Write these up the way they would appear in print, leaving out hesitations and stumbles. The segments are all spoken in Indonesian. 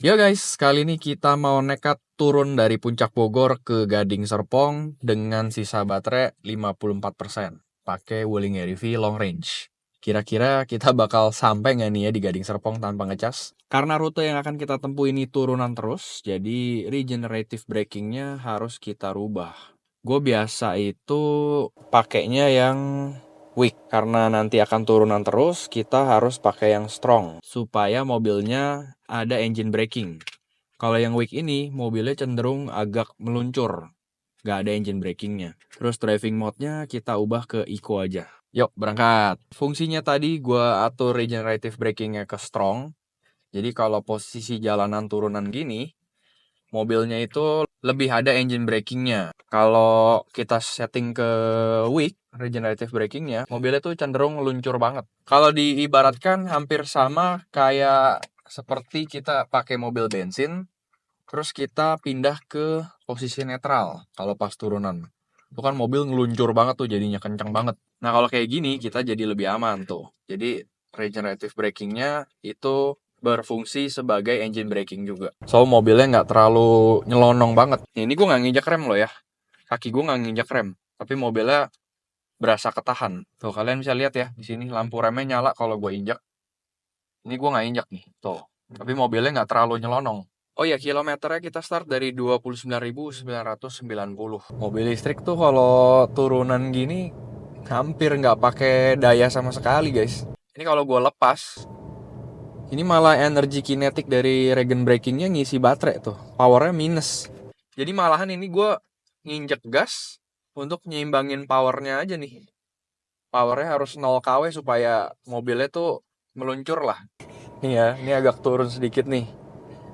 Yo guys, kali ini kita mau nekat turun dari Puncak Bogor ke Gading Serpong dengan sisa baterai 54%. Pakai Wuling RV long range. Kira-kira kita bakal sampai nggak nih ya di Gading Serpong tanpa ngecas? Karena rute yang akan kita tempuh ini turunan terus, jadi regenerative braking-nya harus kita rubah. Gue biasa itu pakainya yang weak, karena nanti akan turunan terus, kita harus pakai yang strong supaya mobilnya ada engine braking. Kalau yang weak ini mobilnya cenderung agak meluncur, gak ada engine brakingnya. Terus driving mode-nya kita ubah ke eco aja. Yuk berangkat. Fungsinya tadi gue atur regenerative brakingnya ke strong. Jadi kalau posisi jalanan turunan gini, mobilnya itu lebih ada engine brakingnya. Kalau kita setting ke weak, regenerative brakingnya, mobilnya tuh cenderung luncur banget. Kalau diibaratkan hampir sama kayak seperti kita pakai mobil bensin, terus kita pindah ke posisi netral kalau pas turunan. Itu kan mobil ngeluncur banget tuh, jadinya kenceng banget. Nah kalau kayak gini kita jadi lebih aman tuh. Jadi regenerative brakingnya itu berfungsi sebagai engine braking juga. So mobilnya nggak terlalu nyelonong banget. Ini gue nggak nginjak rem loh ya. Kaki gue nggak nginjak rem. Tapi mobilnya berasa ketahan. Tuh kalian bisa lihat ya. Di sini lampu remnya nyala kalau gue injak. Ini gue nggak injak nih. Tuh. Tapi mobilnya nggak terlalu nyelonong. Oh ya, kilometernya kita start dari 29.990. Mobil listrik tuh kalau turunan gini hampir nggak pakai daya sama sekali guys. Ini kalau gue lepas, ini malah energi kinetik dari regen brakingnya ngisi baterai tuh. Powernya minus. Jadi malahan ini gue nginjek gas untuk nyimbangin powernya aja nih. Powernya harus 0 kW supaya mobilnya tuh meluncur lah. Nih ya, ini agak turun sedikit nih.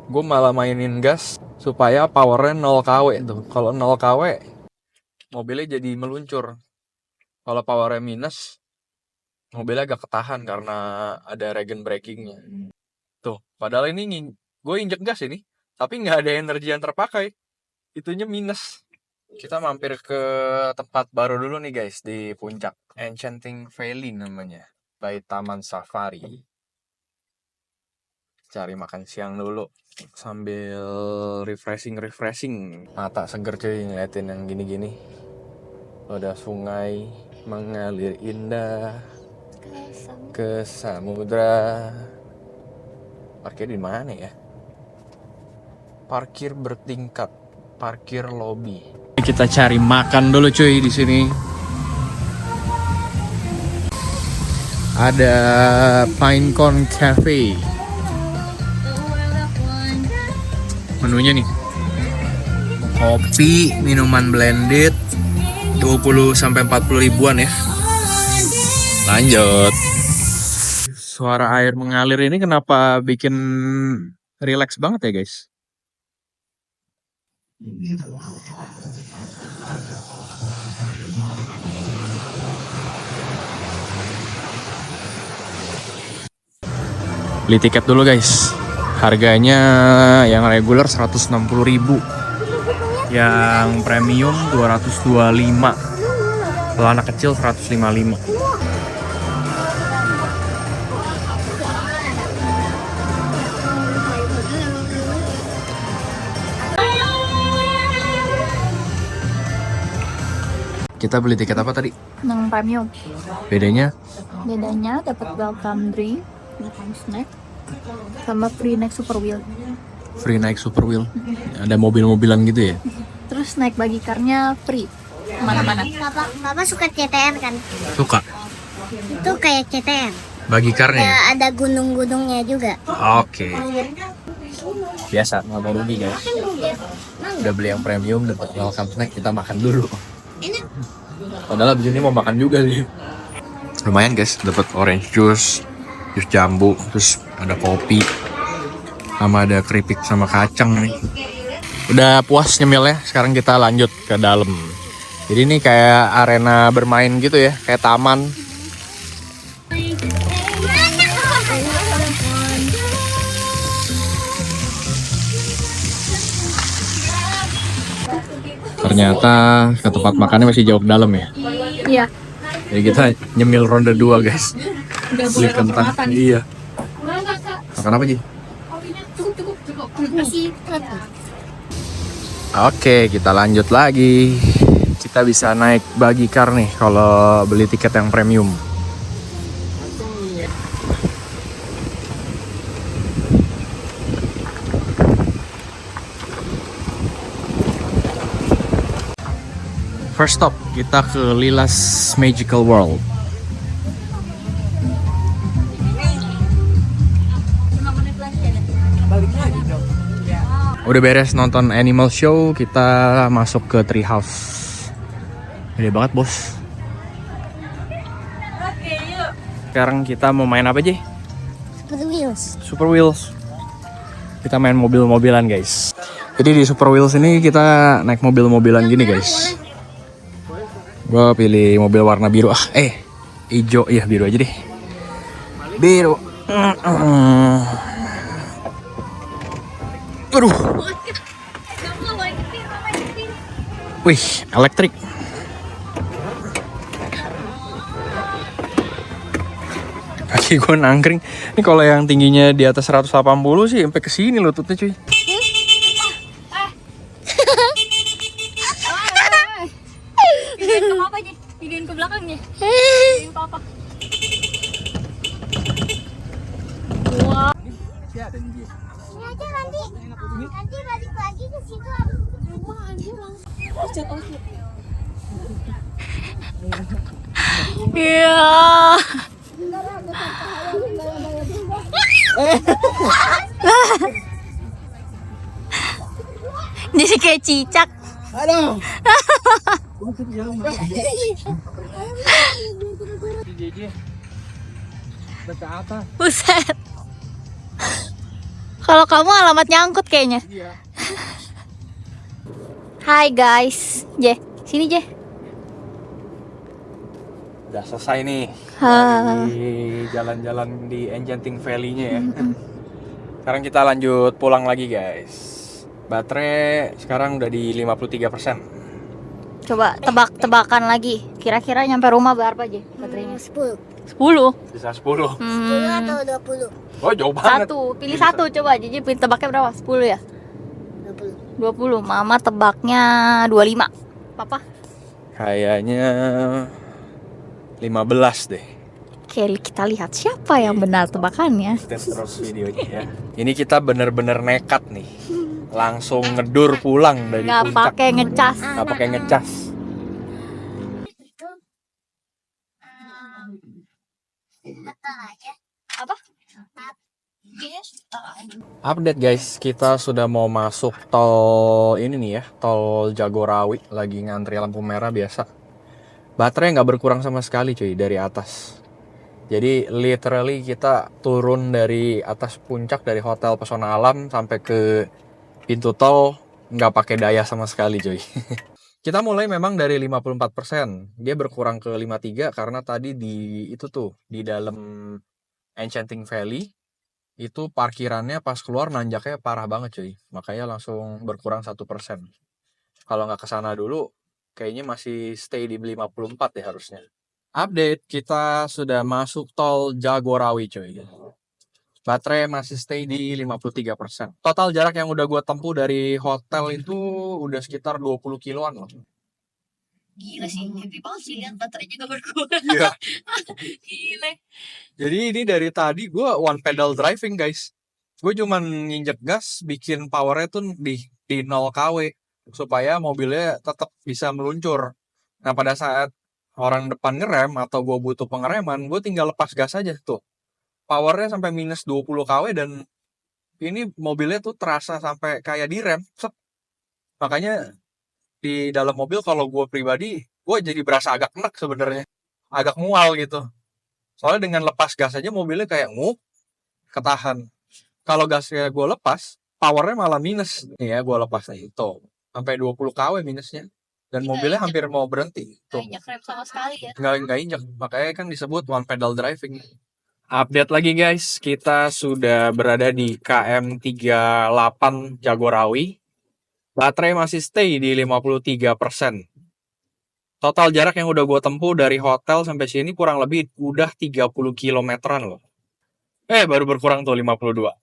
Gue malah mainin gas supaya powernya 0 kW tuh. Kalau 0 kW, mobilnya jadi meluncur. Kalau powernya minus, mobilnya agak ketahan karena ada regen brakingnya. Tuh, padahal ini gue injek gas ini, tapi nggak ada energi yang terpakai. Itunya minus. Kita mampir ke tempat baru dulu nih guys, di puncak. Enchanting Valley namanya, by Taman Safari. Cari makan siang dulu sambil refreshing. Mata seger cuy ngeliatin yang gini-gini. Ada sungai mengalir indah ke samudra. Parkir di mana ya? Parkir bertingkat, parkir lobby. Kita cari makan dulu cuy di sini. Ada Pinecone Cafe. Menunya nih. Kopi, minuman blended 20 sampai 40 ribuan ya. Lanjut. Suara air mengalir ini kenapa bikin relax banget ya guys? Beli tiket dulu guys. Harganya yang reguler 160.000. Yang premium 225. Kalau anak kecil 155. Kita beli tiket apa tadi? Yang premium. Bedanya? Bedanya dapat welcome drink, welcome snack, sama free naik super wheel. Free naik super wheel. Ada mobil-mobilan gitu ya? Terus naik bagi karnya free. Mana-mana. Papa suka CTR kan? Suka. Itu kayak CTR. Bagi karnya? Ya, ada gunung-gunungnya juga. Oke. Biasa, nggak mau rugi guys. Udah beli yang premium, dapat welcome snack, kita makan dulu. Padahal abis ini mau makan juga sih. Lumayan guys, dapat orange juice, jus jambu, terus ada kopi, sama ada keripik sama kacang nih. Udah puas nyemilnya, sekarang kita lanjut ke dalam. Jadi ini kayak arena bermain gitu ya, kayak taman. Ternyata ke tempat makannya masih jauh ke dalam ya. Iya. Jadi kita nyemil ronde 2 guys. Beli kentang. Iya. Makan apa Ji? Oke, kita lanjut lagi. Kita bisa naik bagi car nih kalau beli tiket yang premium. First stop, kita ke Lilas Magical World. Udah beres nonton animal show, kita masuk ke treehouse. Gede banget, bos. Sekarang kita mau main apa, Ji? Super Wheels. Super Wheels. Kita main mobil-mobilan, guys. Jadi di Super Wheels ini kita naik mobil-mobilan gini, guys. Gue pilih mobil warna biru. Hijau. Iya, biru aja deh. Biru. Aduh. Wih, elektrik. Kaki gue nangkring. Ini kalau yang tingginya di atas 180 sih sampai ke sini lututnya, cuy. Pindahin ke apa aja? Pindahin ke belakangnya. Pindahin ke apa? Wah. Ini aja nanti balik lagi ke situ. Iya. Jadi kayak cicak. Aduh. Buset. Kalau kamu alamat nyangkut kayaknya. Hai guys. Sini Je. Udah selesai nih. Hai. Di jalan-jalan di Enchanting Valley-nya ya. Sekarang kita lanjut pulang lagi, guys. Baterai sekarang udah di 53%. Coba tebak-tebakan lagi. Kira-kira nyampe rumah berapa aja baterainya? 10. 10. Bisa 10. 10 atau 20? Oh, jauh banget. Pilih satu coba. Jadi pilih tebaknya berapa? 10 ya? 20. Mama tebaknya 25. Papa? Kayaknya 15 deh. Oke, kita lihat siapa yang benar tebakannya. Kita terus videonya ya. Ini kita bener-bener nekat nih. Langsung ngedur pulang dari Nggak puncak. pakai ngecas. Nggak pakai ngecas. Apa? Update guys, kita sudah mau masuk tol ini nih ya, tol Jagorawi. Lagi ngantri lampu merah biasa. Baterai nggak berkurang sama sekali cuy dari atas. Jadi literally kita turun dari atas puncak dari Hotel Pesona Alam sampai ke pintu tol nggak pakai daya sama sekali cuy. Kita mulai memang dari 54%. Dia berkurang ke 53 karena tadi di itu tuh di dalam Enchanting Valley itu parkirannya pas keluar nanjaknya parah banget cuy. Makanya langsung berkurang 1%. Kalau nggak kesana dulu kayaknya masih stay di 54 ya harusnya. Update, kita sudah masuk tol Jagorawi cuy. Baterai masih stay di 53%. Total jarak yang udah gue tempuh dari hotel itu udah sekitar 20 kiloan loh. Gila sih, happy banget sih lihat baterainya gak berkurang. Iya. Gila. Jadi ini dari tadi gue one pedal driving guys. Gue cuman nginjek gas, bikin powernya tuh di 0 kW. Supaya mobilnya tetap bisa meluncur. Nah pada saat orang depan ngerem atau gue butuh pengereman, gue tinggal lepas gas aja tuh. Powernya sampai minus 20 kW dan ini mobilnya tuh terasa sampai kayak direm. Makanya di dalam mobil kalau gue pribadi, gue jadi berasa agak enak sebenarnya. Agak mual gitu. Soalnya dengan lepas gas aja mobilnya kayak ketahan. Kalau gasnya gue lepas, powernya malah minus. Nih ya, gue lepas aja itu. Sampai 20 kW minusnya. Dan mobilnya hampir mau berhenti. Tuh. Nggak injak rem sama sekali ya. Nggak injak. Makanya kan disebut one pedal driving. Update lagi guys. Kita sudah berada di KM 38 Jagorawi. Baterai masih stay di 53%. Total jarak yang udah gue tempuh dari hotel sampai sini kurang lebih udah 30 kilometeran loh. Baru berkurang tuh 52.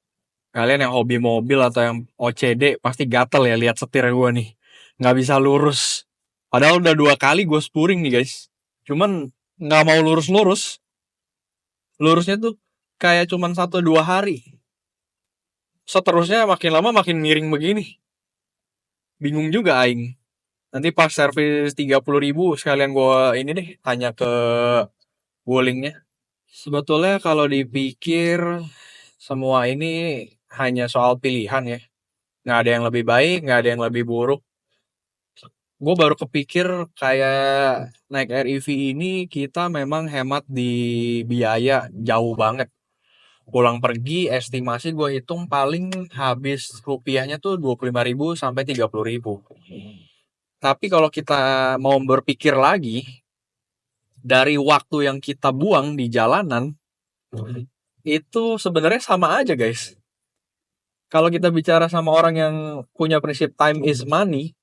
Kalian yang hobi mobil atau yang OCD pasti gatel ya lihat setir gue nih. Nggak bisa lurus. Padahal udah 2 kali gue spuring nih guys. Cuman nggak mau lurus-lurus. Lurusnya tuh kayak cuman 1-2 hari. Seterusnya makin lama makin miring begini. Bingung juga aing. Nanti pas servis 30.000 sekalian gue ini deh tanya ke Wulingnya. Sebetulnya kalau dipikir semua ini hanya soal pilihan ya. Nggak ada yang lebih baik, nggak ada yang lebih buruk. Gue baru kepikir kayak naik REV ini kita memang hemat di biaya jauh banget. Pulang pergi estimasi gue hitung paling habis rupiahnya tuh 25.000 sampai 30.000. Tapi kalau kita mau berpikir lagi dari waktu yang kita buang di jalanan itu sebenarnya sama aja guys. Kalau kita bicara sama orang yang punya prinsip time is money,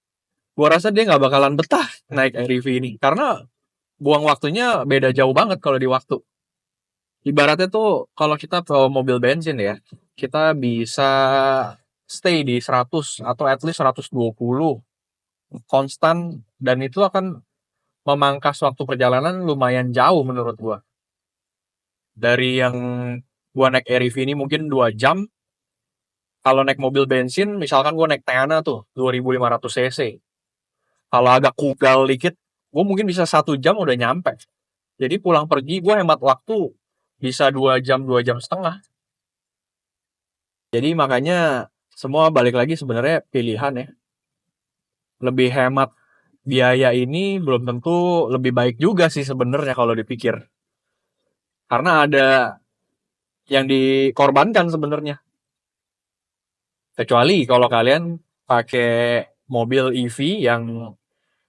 gua rasa dia nggak bakalan betah naik REV ini karena buang waktunya beda jauh banget kalau di waktu. Ibaratnya tuh kalau kita bawa mobil bensin ya, kita bisa stay di 100 atau at least 120 konstan dan itu akan memangkas waktu perjalanan lumayan jauh menurut gua. Dari yang gua naik REV ini mungkin 2 jam, kalau naik mobil bensin misalkan gua naik Teana tuh 2500 cc. Kalau agak kugal dikit, gue mungkin bisa 1 jam udah nyampe. Jadi pulang pergi gue hemat waktu bisa 2 jam, 2 jam setengah. Jadi makanya semua balik lagi sebenarnya pilihan ya. Lebih hemat biaya ini belum tentu lebih baik juga sih sebenarnya kalau dipikir. Karena ada yang dikorbankan sebenarnya. Kecuali kalau kalian pakai mobil EV yang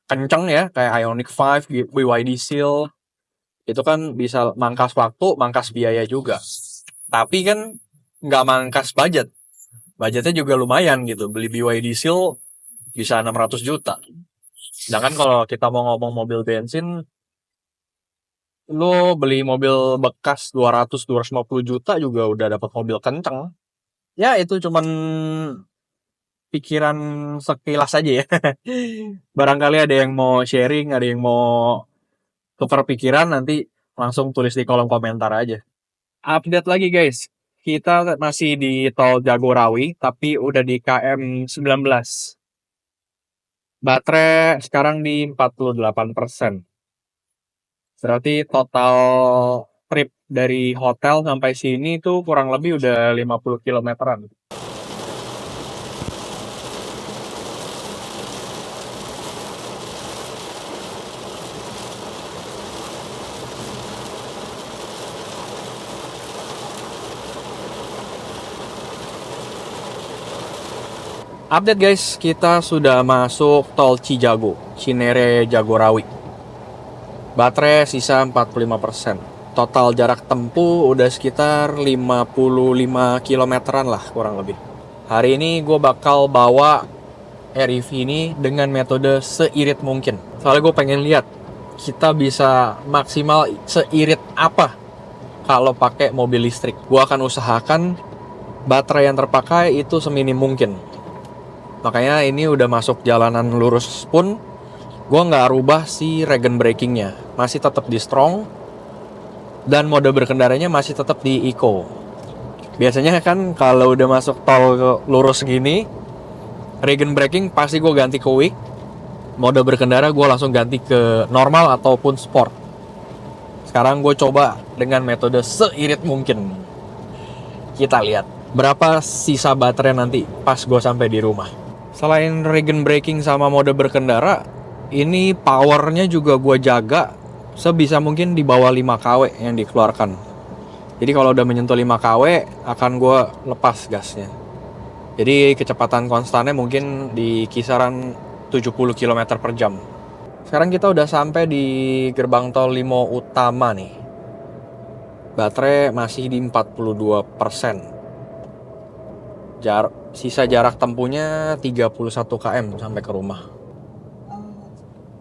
kenceng ya, kayak Ioniq 5, BYD Seal, itu kan bisa mangkas waktu, mangkas biaya juga. Tapi kan nggak mangkas budget. Budgetnya juga lumayan gitu. Beli BYD Seal bisa 600 juta. Sedangkan kalau kita mau ngomong mobil bensin, lo beli mobil bekas 200-250 juta juga udah dapat mobil kenceng. Ya itu cuman pikiran sekilas aja ya. Barangkali ada yang mau sharing, ada yang mau tukar pikiran, nanti langsung tulis di kolom komentar aja. Update lagi guys, kita masih di tol Jagorawi, tapi udah di KM 19. Baterai sekarang di 48%. Berarti total trip dari hotel sampai sini tuh kurang lebih udah 50 kilometeran. Update guys, kita sudah masuk tol Cijago, Cinere Jagorawi. Baterai sisa 45%. Total jarak tempuh udah sekitar 55 kilometeran lah kurang lebih. Hari ini gue bakal bawa REV ini dengan metode seirit mungkin. Soalnya gue pengen lihat kita bisa maksimal seirit apa kalau pakai mobil listrik. Gue akan usahakan baterai yang terpakai itu seminim mungkin. Makanya ini udah masuk jalanan lurus pun gue nggak rubah si regen brakingnya, masih tetap di strong dan mode berkendaranya masih tetap di eco. Biasanya kan kalau udah masuk tol lurus gini, regen braking pasti gue ganti ke weak, mode berkendara gue langsung ganti ke normal ataupun sport. Sekarang gue coba dengan metode seirit mungkin. Kita lihat berapa sisa baterai nanti pas gue sampai di rumah. Selain regen braking sama mode berkendara, ini powernya juga gue jaga sebisa mungkin di bawah 5 kW yang dikeluarkan. Jadi kalau udah menyentuh 5 kW akan gue lepas gasnya. Jadi kecepatan konstannya mungkin di kisaran 70 km per jam. Sekarang kita udah sampai di gerbang tol Limo Utama nih. Baterai masih di 42%. Sisa jarak tempuhnya 31 km sampai ke rumah.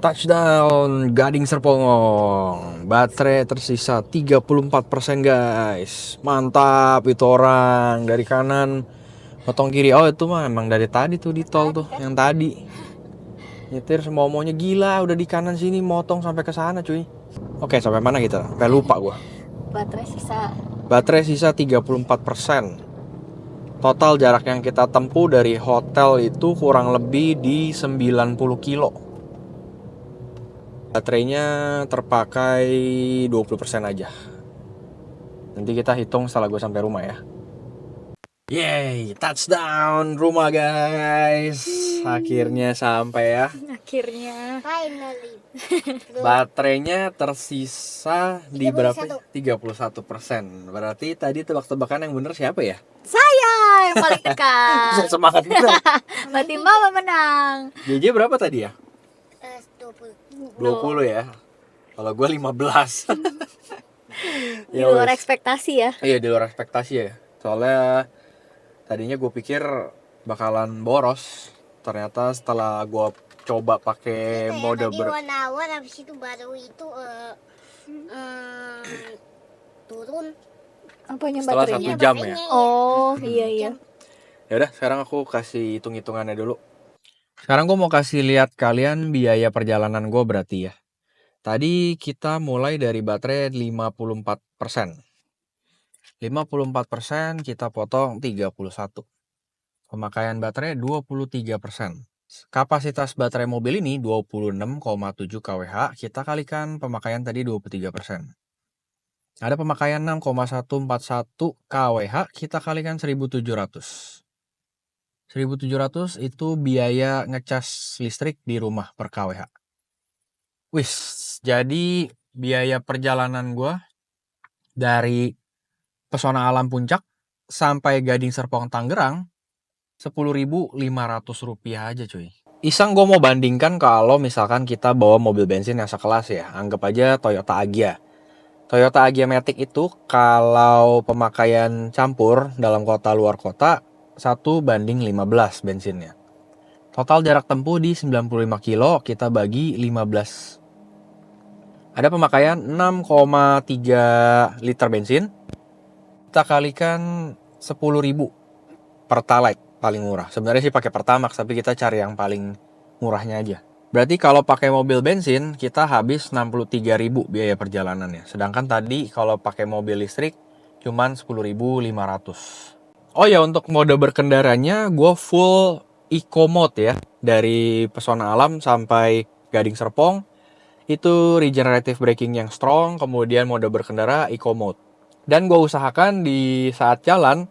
Touchdown Gading Serpong. Baterai tersisa 34% guys. Mantap itu orang. Dari kanan Potong kiri, oh itu mah emang dari tadi tuh di tol tuh, yang tadi. Nyetir semau-maunya gila, udah di kanan sini motong sampai ke sana cuy. Oke, sampai mana kita? Sampai lupa gua. Baterai sisa 34%. Total jarak yang kita tempuh dari hotel itu kurang lebih di 90 kilo. Baterainya terpakai 20% aja. Nanti kita hitung setelah gue sampai rumah ya. Yeay, touchdown rumah guys. Akhirnya sampai ya. akhirnya. Finally. Baterainya tersisa di berapa? 31. 31%. Berarti tadi tebak-tebakan yang bener siapa ya? Saya yang paling dekat. Semangat bener. Berarti Mama menang. JJ berapa tadi ya? 20. 20 ya. Kalau gue 15. Di luar ekspektasi ya. Iya, di luar ekspektasi ya. Soalnya tadinya gue pikir bakalan boros. Ternyata setelah gue coba pakai mode Tadi warna-warna habis itu baru itu turun. Apanya setelah baterainya? 1 jam ya. Oh iya iya. Ya udah, sekarang aku kasih hitung-hitungannya dulu. Sekarang gue mau kasih lihat kalian biaya perjalanan gue berarti ya. Tadi kita mulai dari baterai 54%. 54% kita potong 31. Pemakaian baterai 23%. Kapasitas baterai mobil ini 26,7 kWh. Kita kalikan pemakaian tadi 23%. Ada pemakaian 6,141 kWh. Kita kalikan 1.700. 1.700 itu biaya ngecas listrik di rumah per kWh. Wis, jadi biaya perjalanan gue dari Pesona Alam Puncak sampai Gading Serpong Tangerang 10.500 rupiah aja cuy. Iseng gue mau bandingkan kalau misalkan kita bawa mobil bensin yang sekelas ya. Anggap aja Toyota Agya. Toyota Agya Matic itu kalau pemakaian campur dalam kota luar kota 1:15 bensinnya. Total jarak tempuh di 95 kilo kita bagi 15. Ada pemakaian 6,3 liter bensin. Kita kalikan 10.000 Pertalite paling murah. Sebenarnya sih pakai Pertamax, tapi kita cari yang paling murahnya aja. Berarti kalau pakai mobil bensin kita habis 63.000 biaya perjalanannya. Sedangkan tadi kalau pakai mobil listrik cuman 10.500. Oh ya, untuk mode berkendaranya gue full eco mode ya. Dari Pesona Alam sampai Gading Serpong itu regenerative braking yang strong, kemudian mode berkendara eco mode. Dan gue usahakan di saat jalan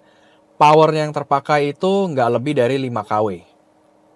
power yang terpakai itu nggak lebih dari 5 kW.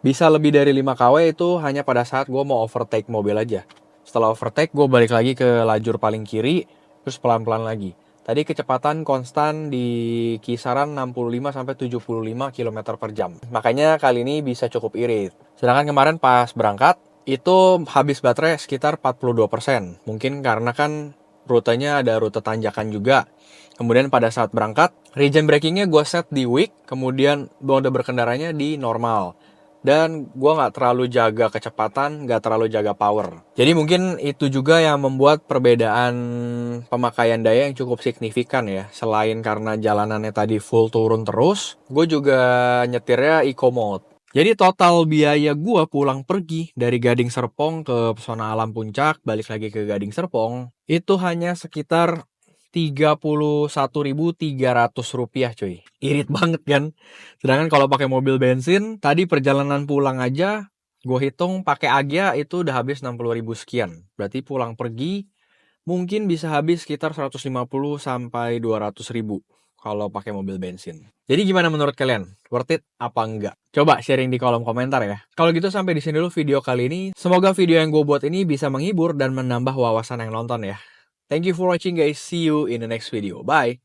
Bisa lebih dari 5 kW itu hanya pada saat gue mau overtake mobil aja. Setelah overtake gue balik lagi ke lajur paling kiri, terus pelan-pelan lagi. Tadi kecepatan konstan di kisaran 65-75 km per jam. Makanya kali ini bisa cukup irit. Sedangkan kemarin pas berangkat, itu habis baterai sekitar 42%. Mungkin karena kan rutenya ada rute tanjakan juga. Kemudian pada saat berangkat, regen brakingnya gue set di weak, kemudian mode berkendaranya di normal. Dan gue nggak terlalu jaga kecepatan, nggak terlalu jaga power. Jadi mungkin itu juga yang membuat perbedaan pemakaian daya yang cukup signifikan ya. Selain karena jalanannya tadi full turun terus, gue juga nyetirnya eco mode. Jadi total biaya gue pulang pergi dari Gading Serpong ke Pesona Alam Puncak, balik lagi ke Gading Serpong, itu hanya sekitar 31.300 rupiah cuy. Irit banget kan. Sedangkan kalau pakai mobil bensin, tadi perjalanan pulang aja, gue hitung pakai Agya itu udah habis 60.000 sekian. Berarti pulang pergi mungkin bisa habis sekitar 150 sampai 200.000 kalau pakai mobil bensin. Jadi gimana menurut kalian? Worth it apa enggak? Coba sharing di kolom komentar ya. Kalau gitu sampai di sini dulu video kali ini. Semoga video yang gue buat ini bisa menghibur dan menambah wawasan yang nonton ya. Thank you for watching guys. See you in the next video. Bye.